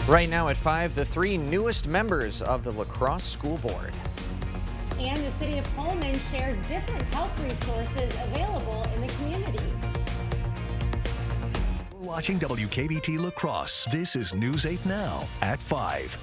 Right now at 5, the 3 newest members of the La Crosse School Board. And the city of Pullman shares different health resources available in the community. We're watching WKBT La Crosse. This is News 8 Now at 5.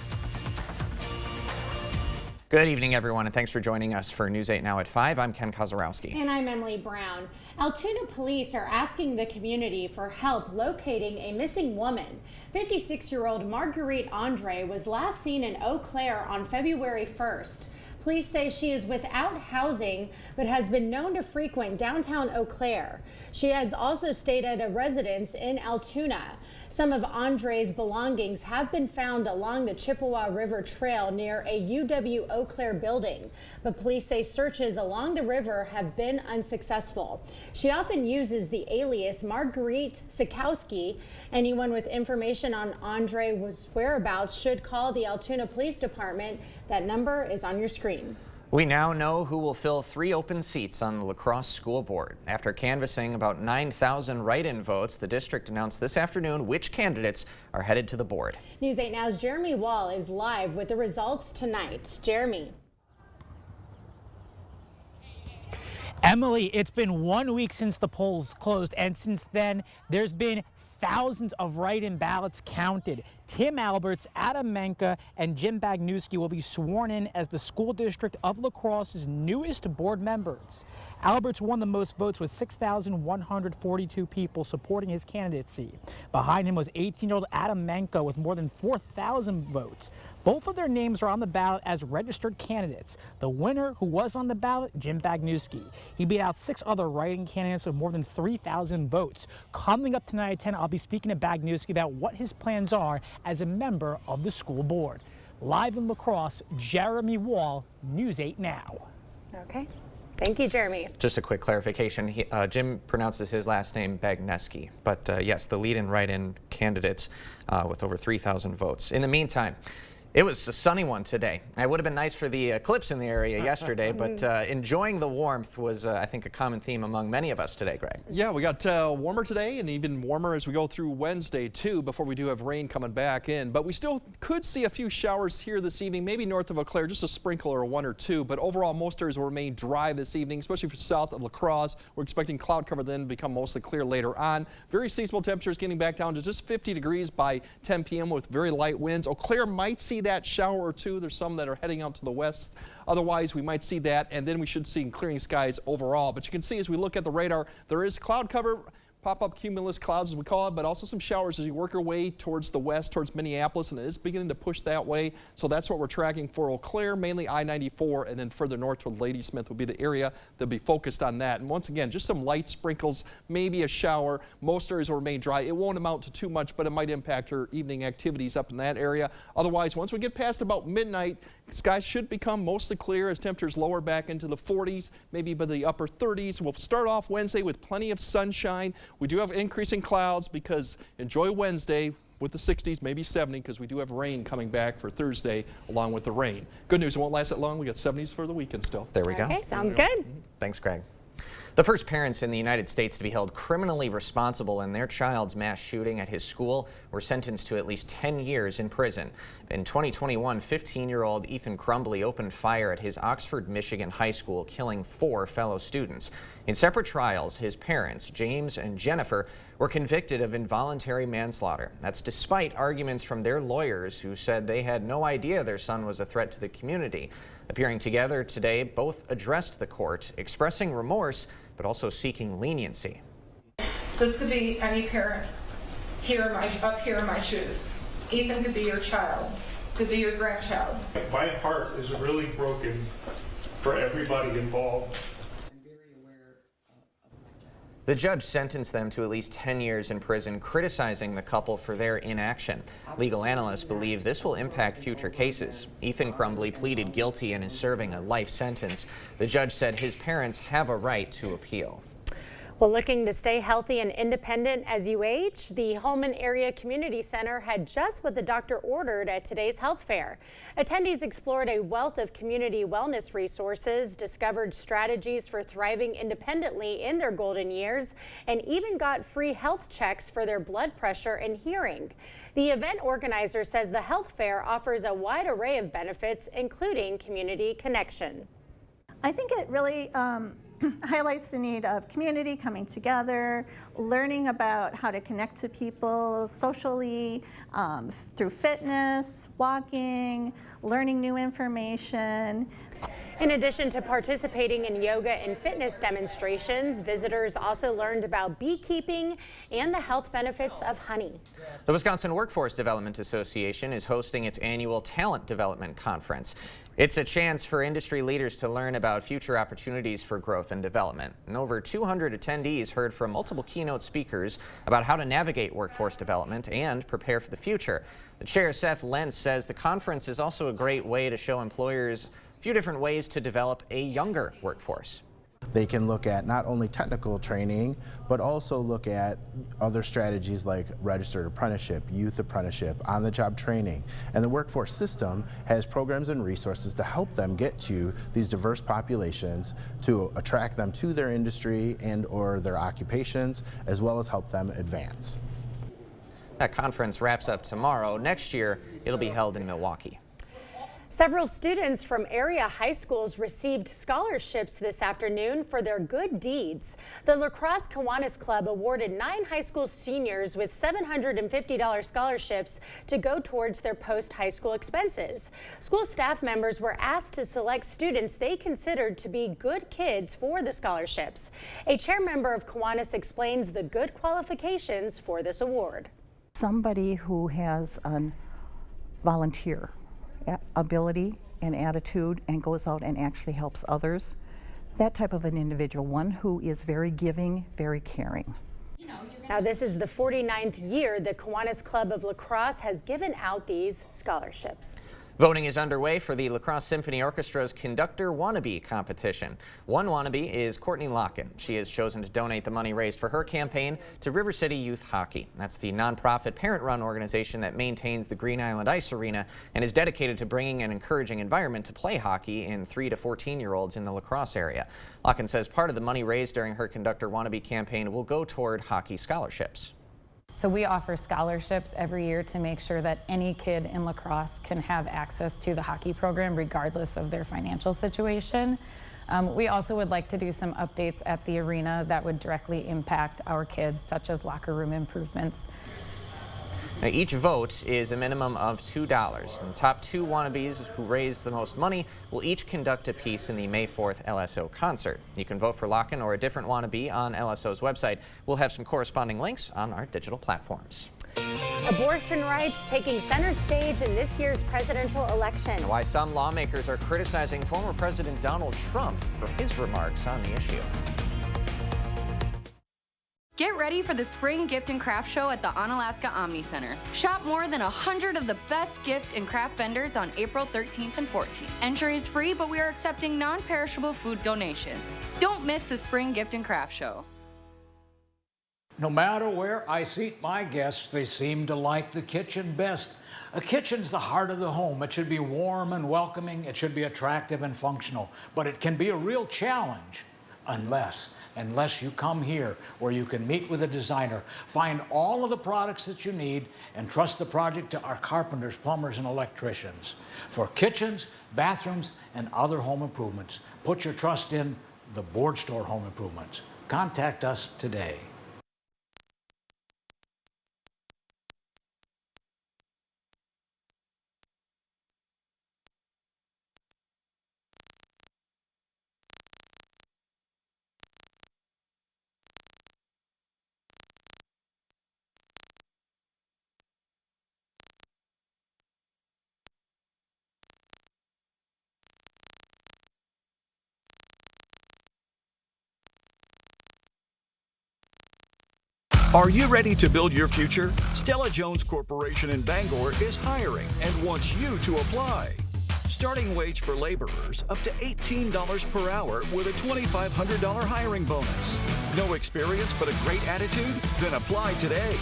Good evening, everyone, and thanks for joining us for News 8 Now at 5. I'm Ken Kozarowski. And I'm Emily Brown. Altoona police are asking the community for help locating a missing woman. 56-year-old Marguerite Andre was last seen in Eau Claire on February 1st. Police say she is without housing, but has been known to frequent downtown Eau Claire. She has also stayed at a residence in Altoona. Some of Andre's belongings have been found along the Chippewa River Trail near a UW Eau Claire building, but police say searches along the river have been unsuccessful. She often uses the alias Marguerite Sikowski. Anyone with information on Andre's whereabouts should call the Altoona Police Department. That number is on your screen. We now know who will fill 3 open seats on the La Crosse School Board. After canvassing about 9,000 write-in votes, the district announced this afternoon which candidates are headed to the board. News 8 Now's Jeremy Wall is live with the results tonight. Jeremy. Emily, it's been 1 week since the polls closed, and since then, there's been thousands of write-in ballots counted. Tim Alberts, Adam Menka, and Jim Bagnuski will be sworn in as the school district of La Crosse's newest board members. Alberts won the most votes with 6,142 people supporting his candidacy. Behind him was 18-year-old Adam Menka with more than 4,000 votes. Both of their names are on the ballot as registered candidates. The winner, who was on the ballot, Jim Bagnuski. He beat out 6 other write-in candidates with more than 3,000 votes. Coming up tonight at 10, I'll be speaking to Bagnuski about what his plans are as a member of the school board. Live in La Crosse, Jeremy Wall, News 8 Now. Okay. Thank you, Jeremy. Just a quick clarification. Jim pronounces his last name Bagneski, but yes, the lead and write-in candidates with over 3,000 votes. In the meantime, it was a sunny one today. It would have been nice for the eclipse in the area yesterday, but enjoying the warmth was, I think, a common theme among many of us today, Greg. Yeah, we got warmer today and even warmer as we go through Wednesday, too, before we do have rain coming back in. But we still could see a few showers here this evening, maybe north of Eau Claire, just a sprinkle or 1 or 2. But overall, most areas will remain dry this evening, especially for south of La Crosse. We're expecting cloud cover then to become mostly clear later on. Very seasonable temperatures getting back down to just 50 degrees by 10 p.m. with very light winds. Eau Claire might see that shower or 2. There's some that are heading out to the west. Otherwise, we might see that, and then we should see clearing skies overall. But you can see as we look at the radar, there is cloud cover, pop-up cumulus clouds as we call it, but also some showers as you work your way towards the west, towards Minneapolis, and it is beginning to push that way. So that's what we're tracking for Eau Claire, mainly I-94, and then further north toward Ladysmith will be the area that'll be focused on that. And once again, just some light sprinkles, maybe a shower. Most areas will remain dry. It won't amount to too much, but it might impact your evening activities up in that area. Otherwise, once we get past about midnight, skies should become mostly clear as temperatures lower back into the 40s, maybe by the upper 30s. We'll start off Wednesday with plenty of sunshine. We do have increasing clouds because enjoy Wednesday with the 60s, maybe 70, because we do have rain coming back for Thursday along with the rain. Good news, it won't last that long. We got 70s for the weekend still. There we go. Okay, sounds good. Thanks, Greg. The first parents in the United States to be held criminally responsible in their child's mass shooting at his school were sentenced to at least 10 years in prison. In 2021, 15-year-old Ethan Crumbley opened fire at his Oxford, Michigan high school, killing 4 fellow students. In separate trials, his parents, James and Jennifer, were convicted of involuntary manslaughter. That's despite arguments from their lawyers who said they had no idea their son was a threat to the community. Appearing together today, both addressed the court, expressing remorse, but also seeking leniency. This could be any parent up here in my shoes. Ethan could be your child, could be your grandchild. My heart is really broken for everybody involved. The judge sentenced them to at least 10 years in prison, criticizing the couple for their inaction. Legal analysts believe this will impact future cases. Ethan Crumbley pleaded guilty and is serving a life sentence. The judge said his parents have a right to appeal. Well, looking to stay healthy and independent as you age, the Holman Area Community Center had just what the doctor ordered at today's health fair. Attendees explored a wealth of community wellness resources, discovered strategies for thriving independently in their golden years, and even got free health checks for their blood pressure and hearing. The event organizer says the health fair offers a wide array of benefits, including community connection. I think it really highlights the need of community coming together, learning about how to connect to people socially, through fitness, walking, learning new information. In addition to participating in yoga and fitness demonstrations, visitors also learned about beekeeping and the health benefits of honey. The Wisconsin Workforce Development Association is hosting its annual Talent Development Conference. It's a chance for industry leaders to learn about future opportunities for growth and development. And over 200 attendees heard from multiple keynote speakers about how to navigate workforce development and prepare for the future. The chair, Seth Lentz, says the conference is also a great way to show employers a few different ways to develop a younger workforce. They can look at not only technical training, but also look at other strategies like registered apprenticeship, youth apprenticeship, on-the-job training. And the workforce system has programs and resources to help them get to these diverse populations, to attract them to their industry and or their occupations, as well as help them advance. That conference wraps up tomorrow. Next year, it'll be held in Milwaukee. Several students from area high schools received scholarships this afternoon for their good deeds. The La Crosse Kiwanis Club awarded 9 high school seniors with $750 scholarships to go towards their post-high school expenses. School staff members were asked to select students they considered to be good kids for the scholarships. A chair member of Kiwanis explains the good qualifications for this award. Somebody who has a volunteer ability and attitude and goes out and actually helps others. That type of an individual, one who is very giving, very caring. Now, this is the 49th year the Kiwanis Club of La Crosse has given out these scholarships. Voting is underway for the La Crosse Symphony Orchestra's Conductor Wannabe competition. One wannabe is Courtney Locken. She has chosen to donate the money raised for her campaign to River City Youth Hockey. That's the nonprofit parent-run organization that maintains the Green Island Ice Arena and is dedicated to bringing an encouraging environment to play hockey in 3 to 14-year-olds in the La Crosse area. Locken says part of the money raised during her Conductor Wannabe campaign will go toward hockey scholarships. So we offer scholarships every year to make sure that any kid in La Crosse can have access to the hockey program regardless of their financial situation. We also would like to do some updates at the arena that would directly impact our kids, such as locker room improvements. Now, each vote is a minimum of $2. And the top 2 wannabes who raise the most money will each conduct a piece in the May 4th LSO concert. You can vote for Locken or a different wannabe on LSO's website. We'll have some corresponding links on our digital platforms. Abortion rights taking center stage in this year's presidential election. Why some lawmakers are criticizing former President Donald Trump for his remarks on the issue. Get ready for the Spring Gift and Craft Show at the Onalaska Omni Center. Shop more than 100 of the best gift and craft vendors on April 13th and 14th. Entry is free, but we are accepting non-perishable food donations. Don't miss the Spring Gift and Craft Show. No matter where I seat my guests, they seem to like the kitchen best. A kitchen's the heart of the home. It should be warm and welcoming. It should be attractive and functional. But it can be a real challenge unless you come here where you can meet with a designer, find all of the products that you need, and trust the project to our carpenters, plumbers, and electricians. For kitchens, bathrooms, and other home improvements, put your trust in the Board Store Home Improvements. Contact us today. Are you ready to build your future? Stella Jones Corporation in Bangor is hiring and wants you to apply. Starting wage for laborers up to $18 per hour with a $2,500 hiring bonus. No experience but a great attitude? Then apply today.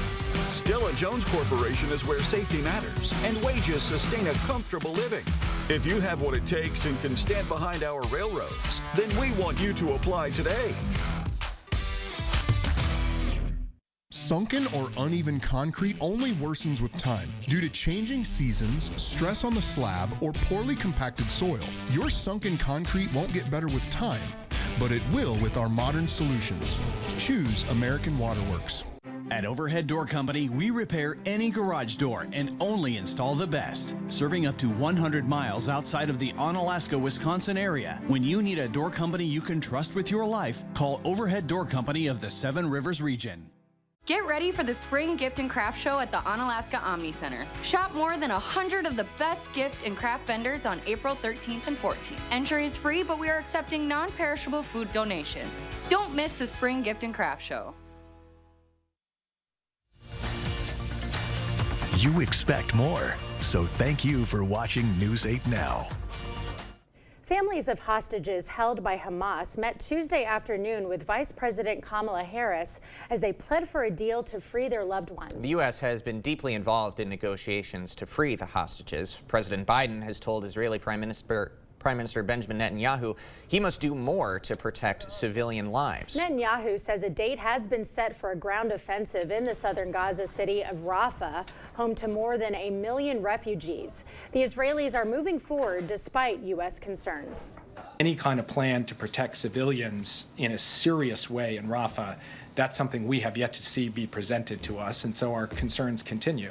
Stella Jones Corporation is where safety matters and wages sustain a comfortable living. If you have what it takes and can stand behind our railroads, then we want you to apply today. Sunken or uneven concrete only worsens with time due to changing seasons, stress on the slab, or poorly compacted soil. Your sunken concrete won't get better with time, but it will with our modern solutions. Choose American Waterworks. At Overhead Door Company, we repair any garage door and only install the best. Serving up to 100 miles outside of the Onalaska, Wisconsin area. When you need a door company you can trust with your life, call Overhead Door Company of the Seven Rivers region. Get ready for the Spring Gift and Craft Show at the Onalaska Omni Center. Shop more than 100 of the best gift and craft vendors on April 13th and 14th. Entry is free, but we are accepting non-perishable food donations. Don't miss the Spring Gift and Craft Show. You expect more, so thank you for watching News 8 Now. Families of hostages held by Hamas met Tuesday afternoon with Vice President Kamala Harris as they pled for a deal to free their loved ones. The U.S. has been deeply involved in negotiations to free the hostages. President Biden has told Israeli Prime Minister Benjamin Netanyahu he must do more to protect civilian lives. Netanyahu says a date has been set for a ground offensive in the southern Gaza city of Rafah, home to more than 1 million refugees. The Israelis are moving forward despite U.S. concerns. Any kind of plan to protect civilians in a serious way in Rafah, that's something we have yet to see be presented to us, and so our concerns continue.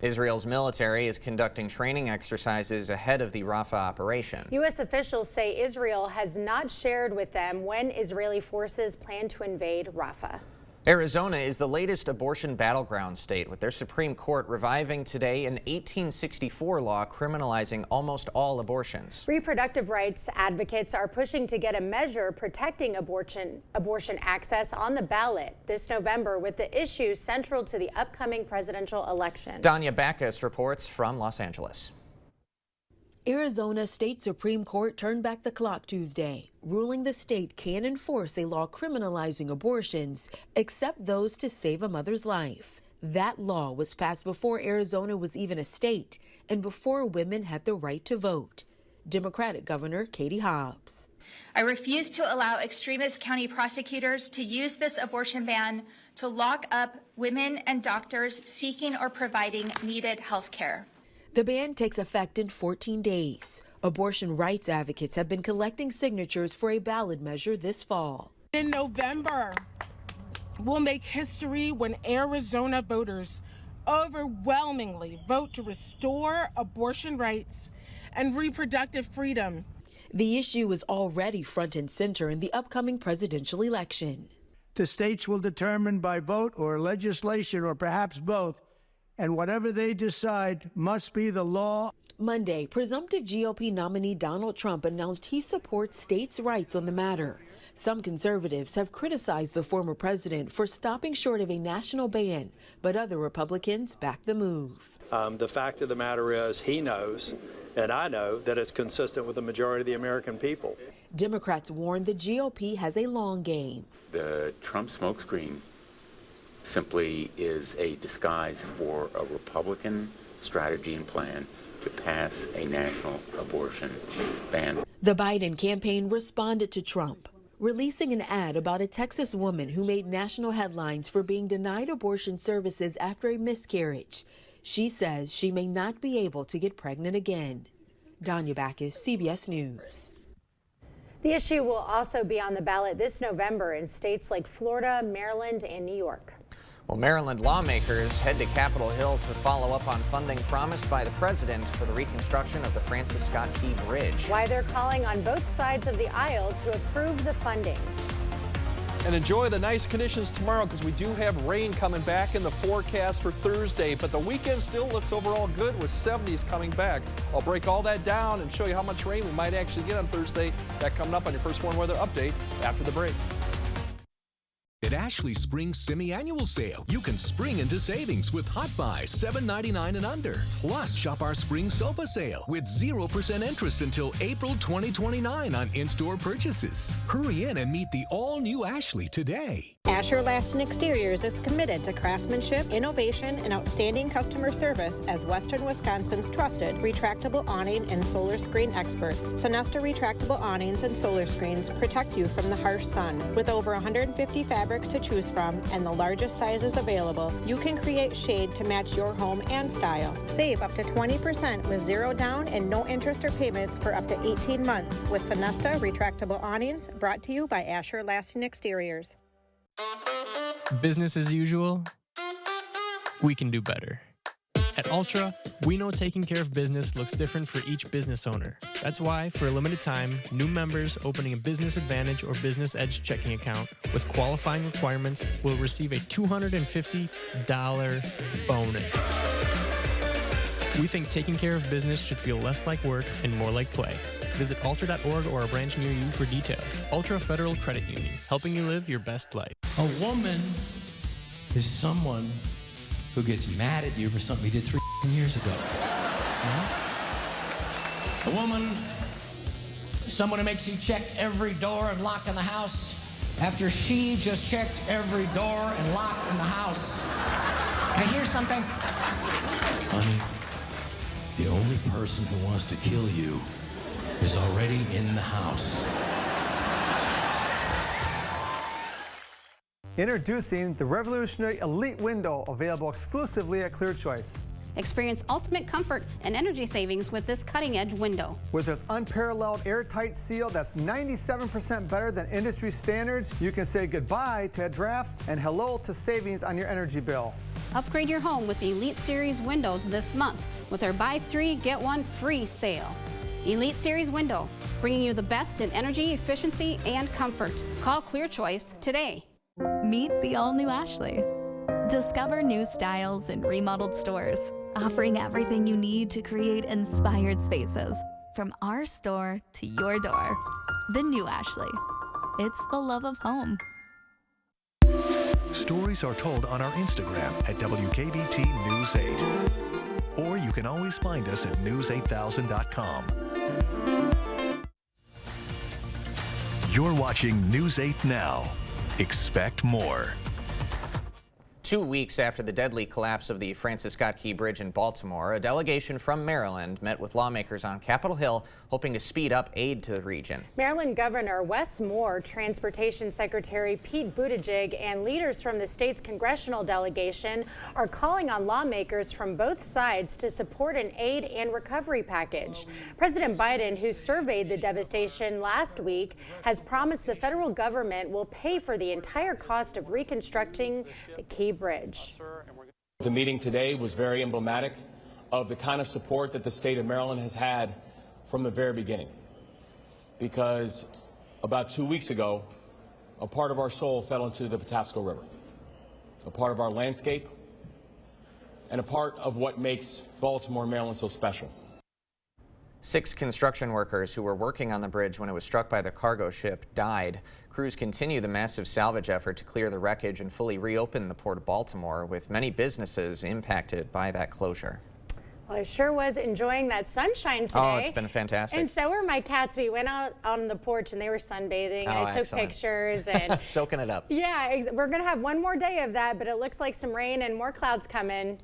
Israel's military is conducting training exercises ahead of the Rafah operation. U.S. officials say Israel has not shared with them when Israeli forces plan to invade Rafah. Arizona is the latest abortion battleground state, with their Supreme Court reviving today an 1864 law criminalizing almost all abortions. Reproductive rights advocates are pushing to get a measure protecting abortion access on the ballot this November, with the issue central to the upcoming presidential election. Danya Backus reports from Los Angeles. Arizona State Supreme Court turned back the clock Tuesday, ruling the state can enforce a law criminalizing abortions, except those to save a mother's life. That law was passed before Arizona was even a state and before women had the right to vote. Democratic Governor Katie Hobbs. I refuse to allow extremist county prosecutors to use this abortion ban to lock up women and doctors seeking or providing needed health care. The ban takes effect in 14 days. Abortion rights advocates have been collecting signatures for a ballot measure this fall. In November, we'll make history when Arizona voters overwhelmingly vote to restore abortion rights and reproductive freedom. The issue is already front and center in the upcoming presidential election. The states will determine by vote or legislation or perhaps both, and whatever they decide must be the law. Monday, presumptive GOP nominee Donald Trump announced he supports states' rights on the matter. Some conservatives have criticized the former president for stopping short of a national ban, but other Republicans back the move. The fact of the matter is he knows, and I know, that it's consistent with the majority of the American people. Democrats warn the GOP has a long game. The Trump smokescreen simply is a disguise for a Republican strategy and plan to pass a national abortion ban. The Biden campaign responded to Trump, releasing an ad about a Texas woman who made national headlines for being denied abortion services after a miscarriage. She says she may not be able to get pregnant again. Danya Backus, CBS News. The issue will also be on the ballot this November in states like Florida, Maryland, and New York. Well, Maryland lawmakers head to Capitol Hill to follow up on funding promised by the president for the reconstruction of the Francis Scott Key Bridge. Why they're calling on both sides of the aisle to approve the funding. And enjoy the nice conditions tomorrow, because we do have rain coming back in the forecast for Thursday, but the weekend still looks overall good with 70s coming back. I'll break all that down and show you how much rain we might actually get on Thursday. That coming up on your First Warn Weather Update after the break. At Ashley Spring Semi-Annual Sale, you can spring into savings with Hot Buys $7.99 and under. Plus, shop our Spring Sofa Sale with 0% interest until April 2029 on in-store purchases. Hurry in and meet the all-new Ashley today. Asher Laston Exteriors is committed to craftsmanship, innovation, and outstanding customer service as Western Wisconsin's trusted retractable awning and solar screen experts. Sonesta retractable awnings and solar screens protect you from the harsh sun. With over 150 fabrics to choose from and the largest sizes available, you can create shade to match your home and style. Save up to 20% with zero down and no interest or payments for up to 18 months with Sonesta retractable awnings, brought to you by Asher Laston Exteriors. Business as usual? We can do better. At Ultra, we know taking care of business looks different for each business owner. That's why, for a limited time, new members opening a Business Advantage or Business Edge checking account with qualifying requirements will receive a $250 bonus. We think taking care of business should feel less like work and more like play. Visit ultra.org or a branch near you for details. Ultra Federal Credit Union, helping you live your best life. A woman is someone who gets mad at you for something you did 3 years ago. A woman is someone who makes you check every door and lock in the house after she just checked every door and lock in the house. And here's something. Honey, the only person who wants to kill you is already in the house. Introducing the revolutionary Elite Window, available exclusively at Clear Choice. Experience ultimate comfort and energy savings with this cutting-edge window. With this unparalleled airtight seal that's 97% better than industry standards, you can say goodbye to drafts and hello to savings on your energy bill. Upgrade your home with the Elite Series windows this month with our buy 3, get 1 free sale. Elite Series window, bringing you the best in energy, efficiency, and comfort. Call Clear Choice today. Meet the all-new Ashley. Discover new styles in remodeled stores, offering everything you need to create inspired spaces. From our store to your door. The new Ashley. It's the love of home. Stories are told on our Instagram at WKBT News 8. Or you can always find us at news8000.com. You're watching News 8 Now. Expect more. 2 weeks after the deadly collapse of the Francis Scott Key Bridge in Baltimore, a delegation from Maryland met with lawmakers on Capitol Hill, hoping to speed up aid to the region. Maryland Governor Wes Moore, Transportation Secretary Pete Buttigieg, and leaders from the state's congressional delegation are calling on lawmakers from both sides to support an aid and recovery package. President Biden, who surveyed the devastation last week, has promised the federal government will pay for the entire cost of reconstructing the Key Bridge. The meeting today was very emblematic of the kind of support that the state of Maryland has had from the very beginning. Because about 2 weeks ago, a part of our soul fell into the Patapsco River, a part of our landscape, and a part of what makes Baltimore, Maryland so special. 6 construction workers who were working on the bridge when it was struck by the cargo ship died. Crews continue the massive salvage effort to clear the wreckage and fully reopen the Port of Baltimore, with many businesses impacted by that closure. Well, I sure was enjoying that sunshine today. Oh, it's been fantastic. And so were my cats. We went out on the porch and they were sunbathing, and I took pictures and soaking it up. Yeah, we're going to have one more day of that, but it looks like some rain and more clouds coming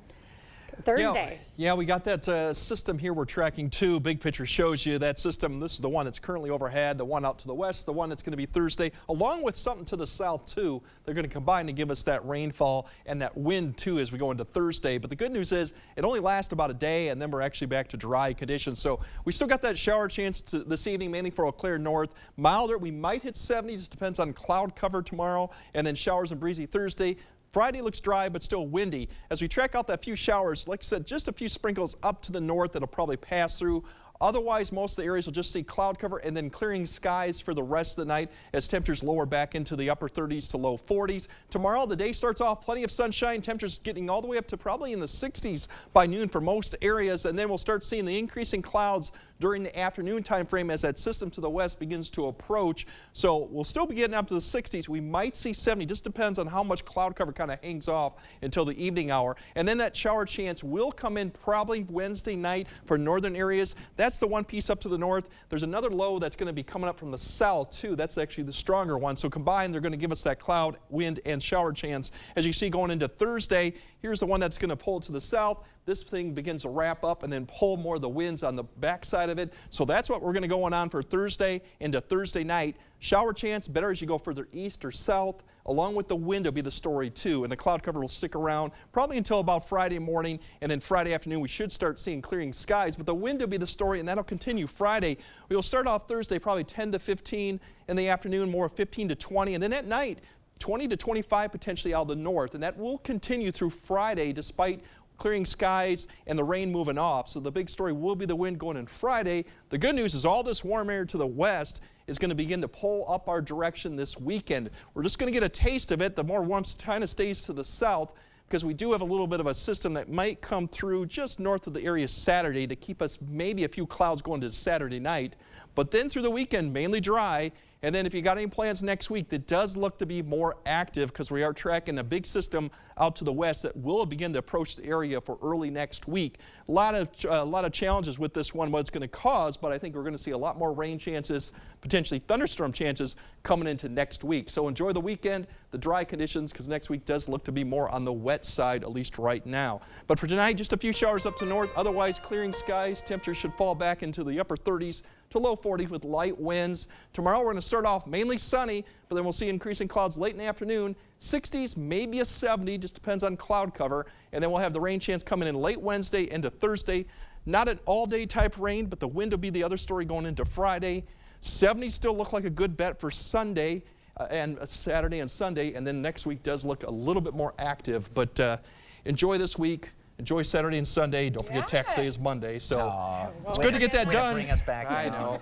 Thursday. Yeah, we got that system here we're tracking too. Big picture shows you that system. This is the one that's currently overhead, the one out to the west, the one that's going to be Thursday, along with something to the south too. They're going to combine to give us that rainfall and that wind too as we go into Thursday. But the good news is it only lasts about a day, and then we're actually back to dry conditions. So we still got that shower chance this evening, mainly for Eau Claire North. Milder, we might hit 70, just depends on cloud cover tomorrow, and then showers and breezy Thursday. Friday looks dry, but still windy. As we track out that few showers, like I said, just a few sprinkles up to the north that'll probably pass through Otherwise, most of the areas will just see cloud cover and then clearing skies for the rest of the night as temperatures lower back into the upper 30s to low 40s. Tomorrow, the day starts off plenty of sunshine, temperatures getting all the way up to probably in the 60s by noon for most areas, and then we'll start seeing the increasing clouds during the afternoon time frame as that system to the west begins to approach. So we'll still be getting up to the 60s. We might see 70, just depends on how much cloud cover kind of hangs off until the evening hour. And then that shower chance will come in probably Wednesday night for northern areas. That's the one piece up to the north. There's another low that's going to be coming up from the south too. That's actually the stronger one. So combined, they're going to give us that cloud, wind, and shower chance. As you see going into Thursday, here's the one that's going to pull to the south. This thing begins to wrap up and then pull more of the winds on the backside of it. So that's what we're going to go on for Thursday into Thursday night. Shower chance better as you go further east or south. Along with the wind will be the story too, and the cloud cover will stick around probably until about Friday morning, and then Friday afternoon we should start seeing clearing skies, but the wind will be the story, and that'll continue Friday. We'll start off Thursday probably 10 to 15 in the afternoon, more 15 to 20, and then at night 20 to 25 potentially out of the north, and that will continue through Friday despite clearing skies and the rain moving off. So the big story will be the wind going in Friday. The good news is all this warm air to the west is going to begin to pull up our direction this weekend. We're just going to get a taste of it. The more warmth kind of stays to the south because we do have a little bit of a system that might come through just north of the area Saturday to keep us maybe a few clouds going to Saturday night. But then through the weekend, mainly dry. And then if you got any plans next week, that does look to be more active because we are tracking a big system out to the west that will begin to approach the area for early next week. A lot of challenges with this one, what it's going to cause, but I think we're going to see a lot more rain chances, potentially thunderstorm chances coming into next week. So enjoy the weekend, the dry conditions, because next week does look to be more on the wet side, at least right now. But for tonight, just a few showers up to north, otherwise clearing skies. Temperatures should fall back into the upper 30s to low 40s with light winds. Tomorrow we're going to start off mainly sunny, but then we'll see increasing clouds late in the afternoon. 60s, maybe a 70, just depends on cloud cover. And then we'll have the rain chance coming in late Wednesday into Thursday. Not an all-day type rain, but the wind will be the other story going into Friday. 70s still look like a good bet for Sunday and Saturday and Sunday. And then next week does look a little bit more active. But enjoy this week. Enjoy Saturday and Sunday. Don't forget tax day is Monday. So it's good to get that done. Bring us back. I know.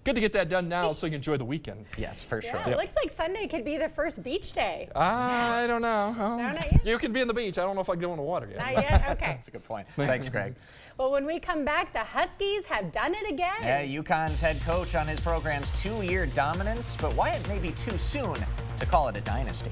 Good to get that done now so you can enjoy the weekend. Yes, for sure. Yeah, it looks like Sunday could be the first beach day. I don't know. No, not yet? You can be in the beach. I don't know if I can go in the water yet. Not yet? Okay. That's a good point. Thanks, Greg. Well, when we come back, the Huskies have done it again. Yeah, UConn's head coach on his program's 2-year dominance, but why it may be too soon to call it a dynasty.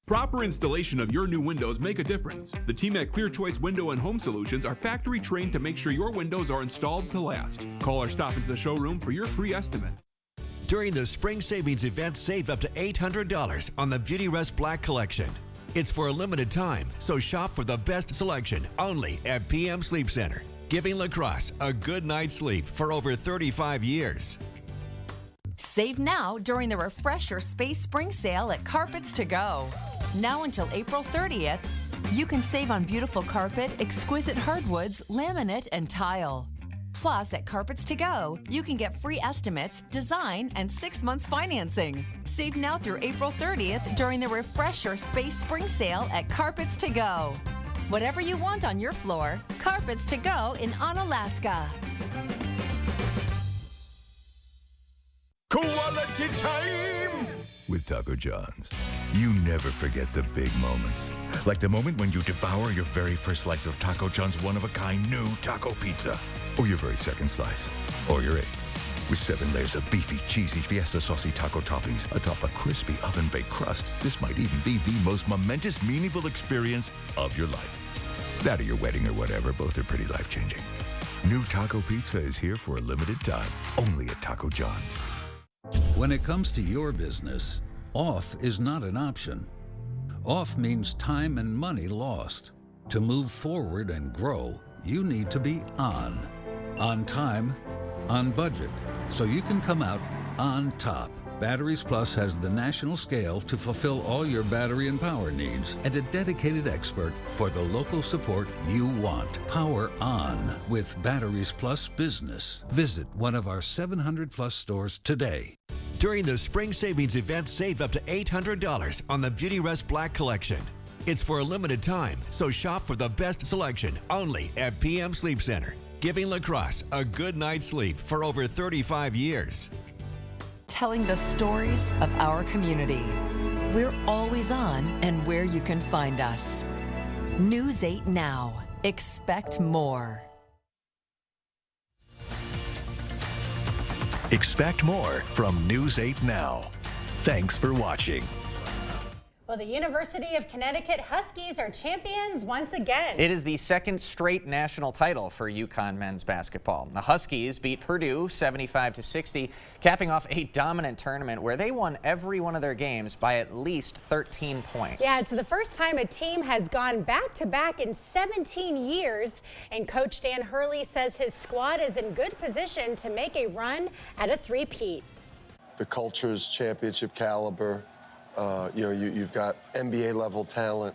Proper installation of your new windows make a difference. The team at Clear Choice Window and Home Solutions are factory trained to make sure your windows are installed to last. Call or stop into the showroom for your free estimate. During the Spring Savings event, save up to $800 on the Beautyrest Black Collection. It's for a limited time, so shop for the best selection only at PM Sleep Center, giving lacrosse a good night's sleep for over 35 years. Save now during the Refresh Your Space Spring Sale at Carpets to Go. Now until April 30th, you can save on beautiful carpet, exquisite hardwoods, laminate, and tile. Plus, at Carpets to Go, you can get free estimates, design, and 6 months financing. Save now through April 30th during the Refresh Your Space Spring Sale at Carpets to Go. Whatever you want on your floor, Carpets to Go in Onalaska. Quality time with Taco John's. You never forget the big moments. Like the moment when you devour your very first slice of Taco John's one-of-a-kind new taco pizza. Or your very second slice. Or your 8th. With 7 layers of beefy, cheesy, fiesta saucy taco toppings atop a crispy oven-baked crust, this might even be the most momentous, meaningful experience of your life. That or your wedding or whatever, both are pretty life-changing. New taco pizza is here for a limited time, only at Taco John's. When it comes to your business, off is not an option. Off means time and money lost. To move forward and grow, you need to be on time, on budget, so you can come out on top. Batteries Plus has the national scale to fulfill all your battery and power needs and a dedicated expert for the local support you want. Power on with Batteries Plus Business. Visit one of our 700-plus stores today. During the Spring Savings event, save up to $800 on the Beautyrest Black Collection. It's for a limited time, so shop for the best selection only at PM Sleep Center, giving La Crosse a good night's sleep for over 35 years. Telling the stories of our community. We're always on and where you can find us. News 8 Now. Expect more. Expect more from News 8 Now. Thanks for watching. Well, the University of Connecticut Huskies are champions once again. It is the second straight national title for UConn men's basketball. The Huskies beat Purdue 75-60, capping off a dominant tournament where they won every one of their games by at least 13 points. Yeah, it's the first time a team has gone back-to-back in 17 years, and Coach Dan Hurley says his squad is in good position to make a run at a three-peat. The culture's championship caliber. You've got NBA level talent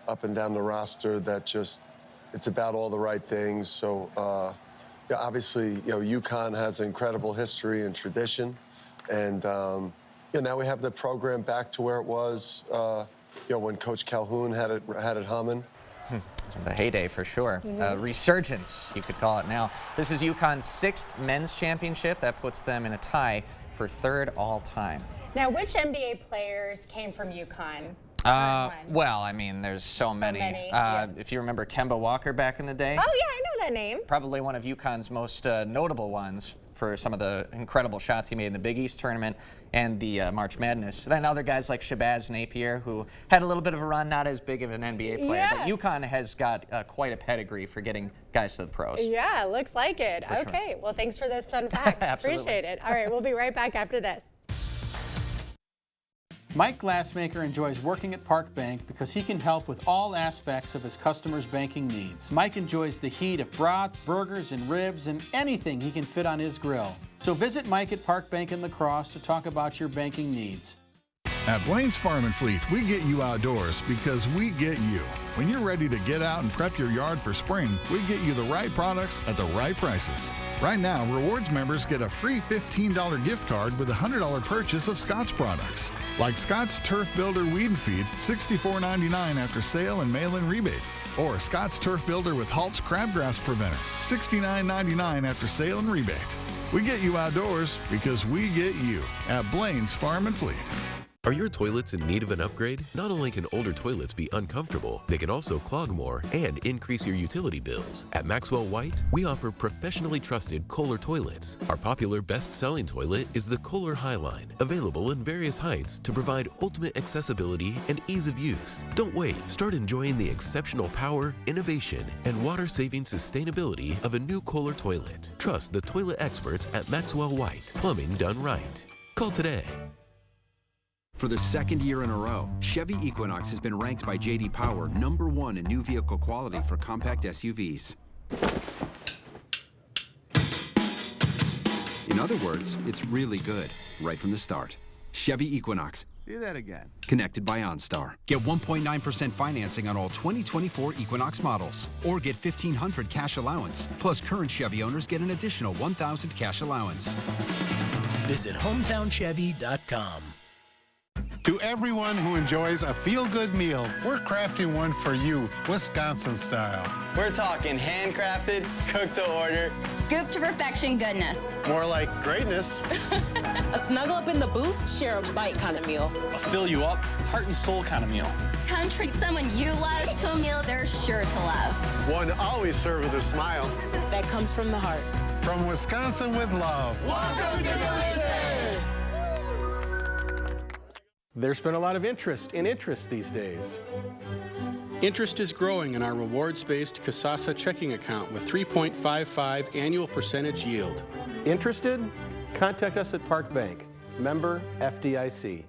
up and down the roster that just, it's about all the right things. So, obviously, UConn has an incredible history and tradition. And, now we have the program back to where it was, when Coach Calhoun had it humming. It's the heyday for sure. Resurgence, you could call it now. This is UConn's 6th men's championship. That puts them in a tie for 3rd all time. Now, which NBA players came from UConn? Well, I mean, there's so many. Yeah. If you remember Kemba Walker back in the day. Oh, yeah, I know that name. Probably one of UConn's most notable ones for some of the incredible shots he made in the Big East tournament and the March Madness. Then other guys like Shabazz Napier, who had a little bit of a run, not as big of an NBA player, but UConn has got quite a pedigree for getting guys to the pros. Yeah, looks like it. Okay, well, thanks for those fun facts. Appreciate it. All right, we'll be right back after this. Mike Glassmaker enjoys working at Park Bank because he can help with all aspects of his customers' banking needs. Mike enjoys the heat of brats, burgers, and ribs, and anything he can fit on his grill. So visit Mike at Park Bank in La Crosse to talk about your banking needs. At Blaine's Farm and Fleet, we get you outdoors because we get you. When you're ready to get out and prep your yard for spring, we get you the right products at the right prices. Right now, Rewards members get a free $15 gift card with a $100 purchase of Scotts products, like Scotts Turf Builder Weed and Feed, $64.99 after sale and mail-in rebate. Or Scotts Turf Builder with Halt's Crabgrass Preventer, $69.99 after sale and rebate. We get you outdoors because we get you at Blaine's Farm and Fleet. Are your toilets in need of an upgrade? Not only can older toilets be uncomfortable, they can also clog more and increase your utility bills. At Maxwell White, we offer professionally trusted Kohler toilets. Our popular best-selling toilet is the Kohler Highline, available in various heights to provide ultimate accessibility and ease of use. Don't wait. Start enjoying the exceptional power, innovation, and water-saving sustainability of a new Kohler toilet. Trust the toilet experts at Maxwell White. Plumbing done right. Call today. For the second year in a row, Chevy Equinox has been ranked by J.D. Power #1 in new vehicle quality for compact SUVs. In other words, it's really good, right from the start. Chevy Equinox. Do that again. Connected by OnStar. Get 1.9% financing on all 2024 Equinox models, or get $1,500 cash allowance. Plus, current Chevy owners get an additional $1,000 cash allowance. Visit HometownChevy.com. To everyone who enjoys a feel-good meal, we're crafting one for you, Wisconsin style. We're talking handcrafted, cooked to order, scoop to perfection goodness. More like greatness. A snuggle up in the booth, share a bite kind of meal. a fill you up, heart and soul kind of meal. Come treat someone you love to a meal they're sure to love. One always served with a smile. That comes from the heart. From Wisconsin with love. Welcome to Delicious! There's been a lot of interest these days. Interest is growing in our rewards-based Kasasa checking account with 3.55 annual percentage yield. Interested? Contact us at Park Bank. Member FDIC.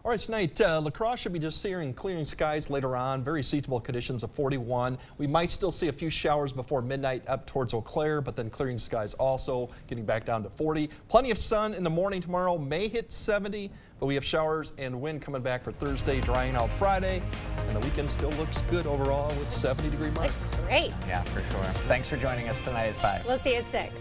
All right, tonight, La Crosse should be just seeing clearing skies later on. Very seasonable conditions of 41. We might still see a few showers before midnight up towards Eau Claire, but then clearing skies also getting back down to 40. Plenty of sun in the morning tomorrow, may hit 70, but we have showers and wind coming back for Thursday, drying out Friday. And the weekend still looks good overall with 70-degree mark. Looks great. Yeah, for sure. Thanks for joining us tonight at 5. We'll see you at 6.